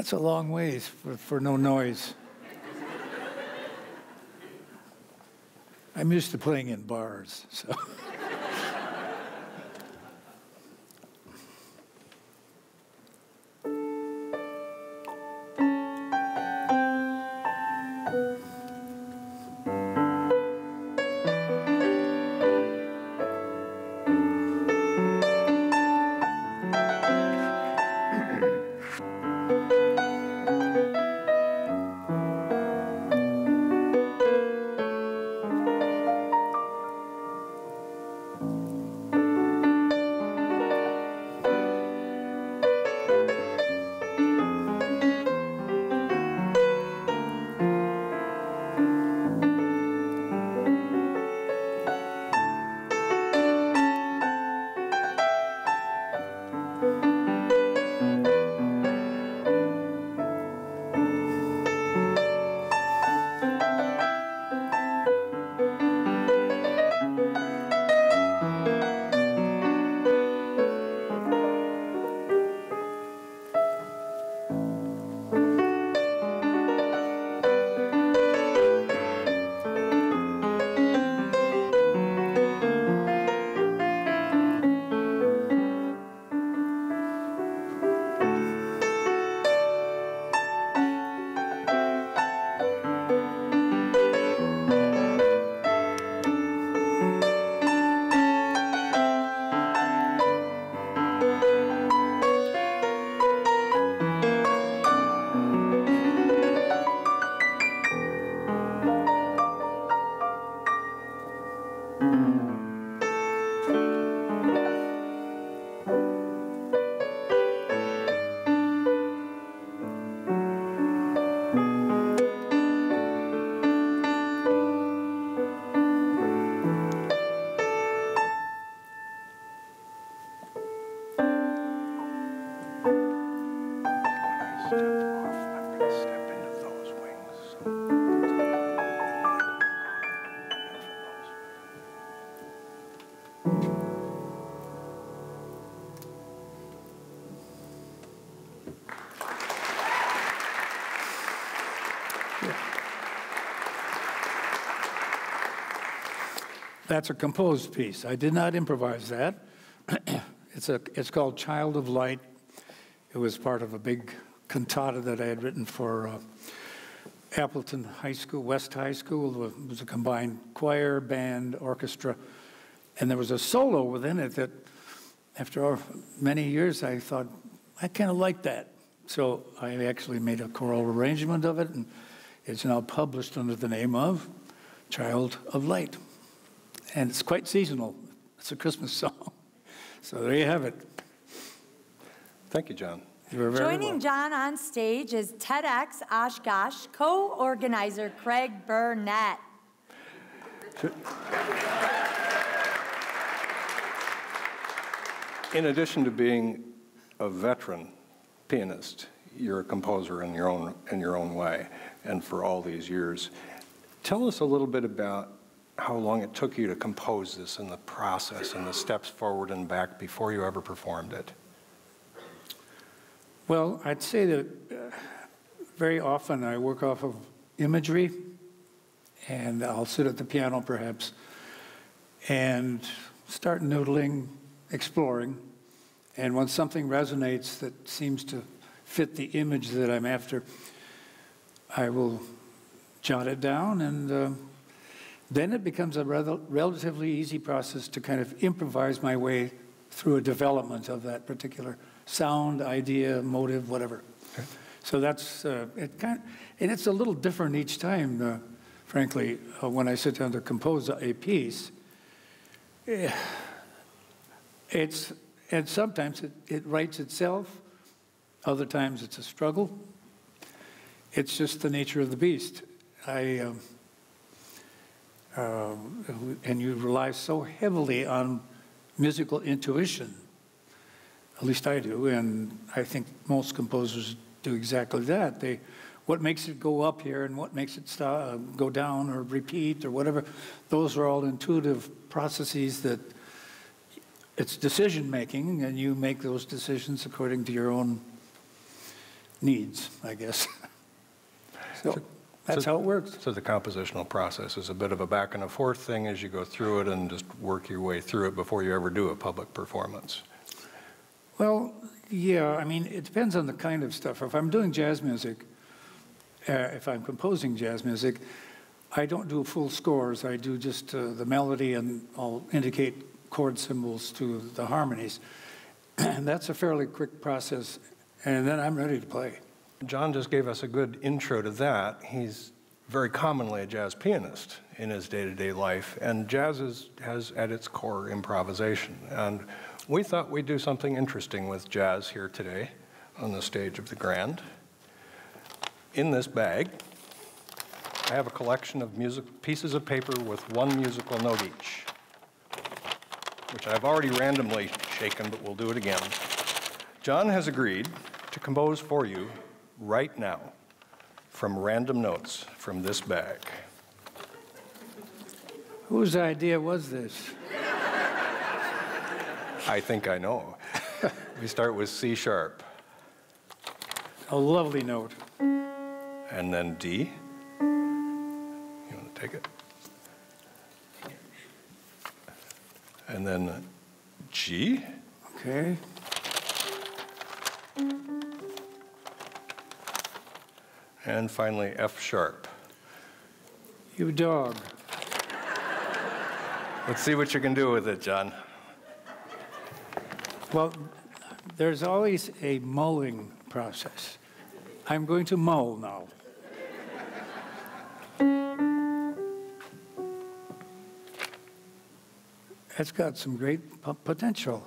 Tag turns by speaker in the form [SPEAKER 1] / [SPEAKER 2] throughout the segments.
[SPEAKER 1] That's a long ways for no noise. I'm used to playing in bars, so. That's a composed piece. I did not improvise that. It's called Child of Light. It was part of a big cantata that I had written for Appleton High School, West High School. It was a combined choir, band, orchestra, and there was a solo within it that after many years I thought, I kind of like that. So I actually made a choral arrangement of it, and it's now published under the name of Child of Light. And it's quite seasonal. It's a Christmas song. So there you have it.
[SPEAKER 2] Thank you, John.
[SPEAKER 1] You were very
[SPEAKER 3] Joining
[SPEAKER 1] welcome.
[SPEAKER 3] John on stage is TEDxOshkosh co-organizer Craig Burnett.
[SPEAKER 2] In addition to being a veteran pianist, you're a composer in your own way, and for all these years. Tell us a little bit about how long it took you to compose this and the process and the steps forward and back before you ever performed it.
[SPEAKER 1] Well, I'd say that very often I work off of imagery, and I'll sit at the piano perhaps and start noodling, exploring, and when something resonates that seems to fit the image that I'm after, I will jot it down, and then it becomes a relatively easy process to kind of improvise my way through a development of that particular sound, idea, motive, whatever. Okay. So that's it. And it's a little different each time, frankly, when I sit down to compose a piece. And sometimes it writes itself. Other times it's a struggle. It's just the nature of the beast. And you rely so heavily on musical intuition. At least I do, and I think most composers do exactly that. What makes it go up here and what makes it go down or repeat or whatever, those are all intuitive processes that it's decision making, and you make those decisions according to your own needs, I guess. So that's how it works.
[SPEAKER 2] So the compositional process is a bit of a back and forth thing as you go through it and just work your way through it before you ever do a public performance.
[SPEAKER 1] Well, yeah, I mean, it depends on the kind of stuff. If I'm doing jazz music, if I'm composing jazz music, I don't do full scores. I do just the melody, and I'll indicate chord symbols to the harmonies. And that's a fairly quick process, and then I'm ready to play.
[SPEAKER 2] John just gave us a good intro to that. He's very commonly a jazz pianist in his day-to-day life, and jazz has at its core improvisation. And we thought we'd do something interesting with jazz here today on the stage of the Grand. In this bag, I have a collection of pieces of paper with one musical note each, which I've already randomly shaken, but we'll do it again. John has agreed to compose for you right now from random notes from this bag.
[SPEAKER 1] Whose idea was this?
[SPEAKER 2] I think I know. We start with C sharp.
[SPEAKER 1] A lovely note.
[SPEAKER 2] And then D. You want to take it? And then G.
[SPEAKER 1] Okay.
[SPEAKER 2] And finally F sharp.
[SPEAKER 1] You dog.
[SPEAKER 2] Let's see what you can do with it, John.
[SPEAKER 1] Well, there's always a mulling process. I'm going to mull now. That's got some great potential.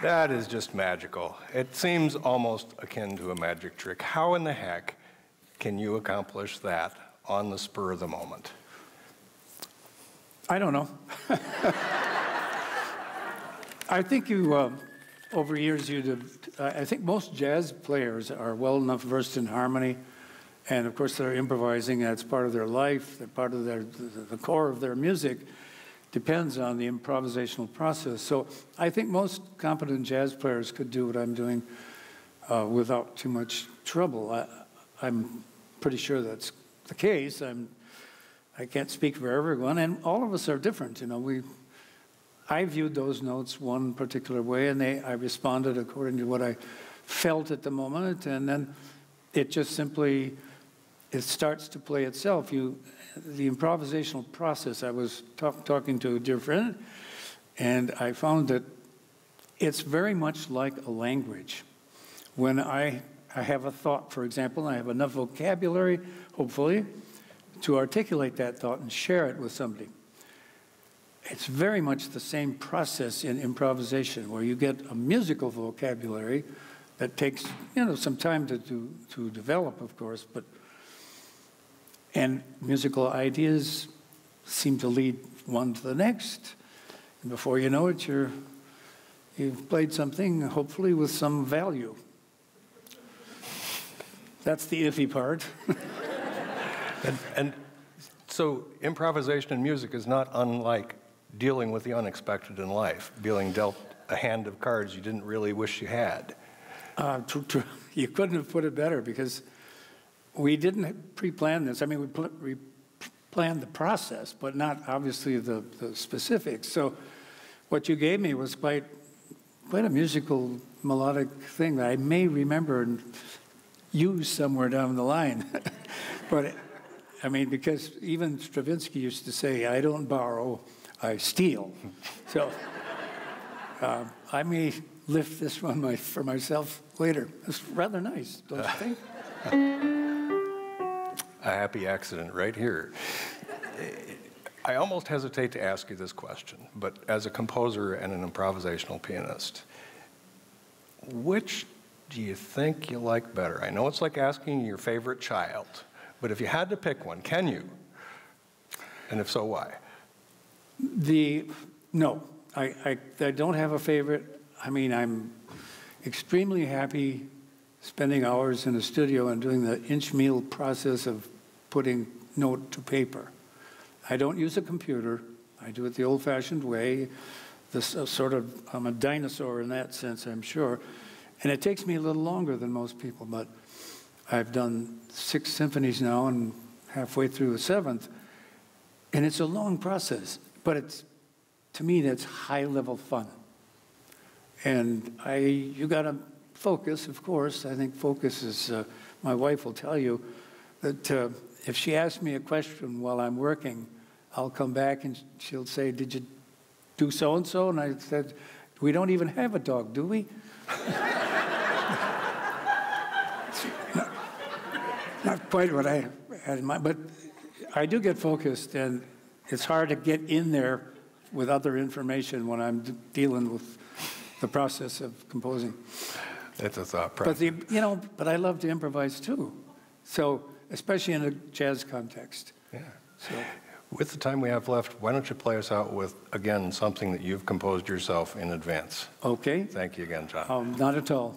[SPEAKER 2] That is just magical. It seems almost akin to a magic trick. How in the heck can you accomplish that on the spur of the moment?
[SPEAKER 1] I don't know. I think you, over years, I think most jazz players are well enough versed in harmony, and of course they're improvising. That's part of their life. They're part of the core of their music depends on the improvisational process. So I think most competent jazz players could do what I'm doing without too much trouble. I'm pretty sure that's the case. I can't speak for everyone, and all of us are different. You know, I viewed those notes one particular way, and I responded according to what I felt at the moment, and then it just simply, it starts to play itself. The improvisational process, I was talking to a dear friend, and I found that it's very much like a language. When I have a thought, for example, and I have enough vocabulary, hopefully, to articulate that thought and share it with somebody. It's very much the same process in improvisation, where you get a musical vocabulary that takes, you know, some time to develop, of course, and musical ideas seem to lead one to the next. And before you know it, you've played something, hopefully with some value. That's the iffy part.
[SPEAKER 2] And so improvisation in music is not unlike dealing with the unexpected in life, being dealt a hand of cards you didn't really wish you had.
[SPEAKER 1] True. You couldn't have put it better, because we didn't pre-plan this. I mean, we planned the process, but not obviously the specifics. So what you gave me was quite a musical, melodic thing that I may remember and use somewhere down the line. But I mean, because even Stravinsky used to say, I don't borrow, I steal. So I may lift this one for myself later. It's rather nice, don't you think?
[SPEAKER 2] A happy accident right here. I almost hesitate to ask you this question, but as a composer and an improvisational pianist, which do you think you like better? I know it's like asking your favorite child, but if you had to pick one, can you? And if so, why? No, I don't have a favorite. I mean, I'm extremely happy spending hours in a studio and doing the inch meal process of putting note to paper. I don't use a computer. I do it the old-fashioned way. I'm a dinosaur in that sense, I'm sure. And it takes me a little longer than most people, but I've done 6 symphonies now and halfway through a 7th. And it's a long process, but to me, that's high-level fun. And you got to focus, of course. I think focus is, my wife will tell you that if she asks me a question while I'm working, I'll come back and she'll say, did you do so-and-so? And I said, we don't even have a dog, do we? Not quite what I had in mind, but I do get focused, and it's hard to get in there with other information when I'm dealing with the process of composing. It's a thought process.
[SPEAKER 1] But I love to improvise too. So, especially in a jazz context.
[SPEAKER 2] Yeah.
[SPEAKER 1] So,
[SPEAKER 2] with the time we have left, why don't you play us out with, again, something that you've composed yourself in advance?
[SPEAKER 1] Okay.
[SPEAKER 2] Thank you again, John.
[SPEAKER 1] Not at all.